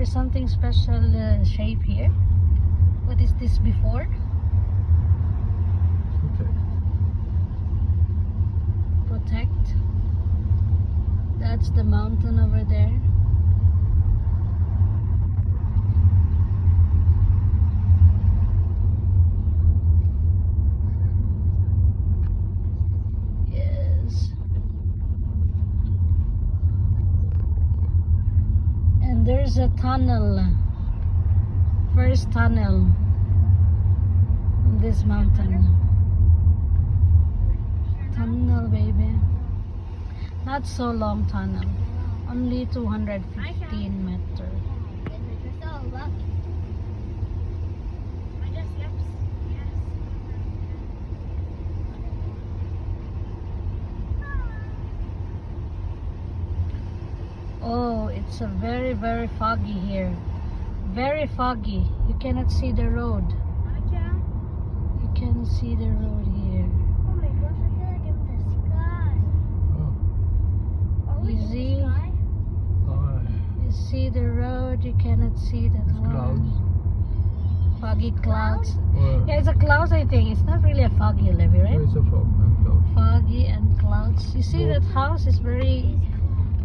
There's something special shape here. What is this before? Protect. That's the mountain over there. Yes. And there's a tunnel. First tunnel on this mountain. Tunnel, baby. Not so long tunnel. Only 215 meters. Oh, it's a very, very foggy here. Very foggy. You cannot see the road. You can see the road here. Oh my gosh, I feel like I'm in the sky. Are we You in see? the sky? You see the road, you cannot see that one. Clouds. Foggy clouds. Well, Yeah, it's a cloud, I think. It's not really a foggy, Levy, right? there is a fog and cloud. Foggy and clouds. You see that house is very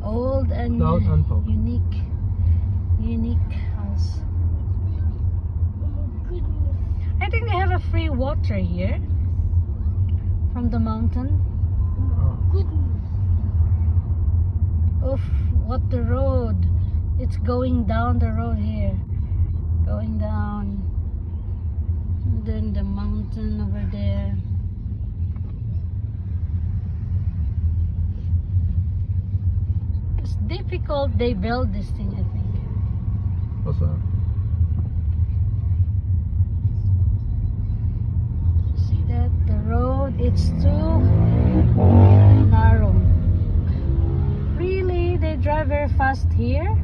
old and Cloud and fog. unique. Unique house. Oh my goodness. I think they have a free water here from the mountain. Goodness. Oof, what the road. It's going down the road here. Going down. And then the mountain over there. It's difficult they build this thing, I think. What's that? See that? The road, it's too narrow. Really? They drive very fast here?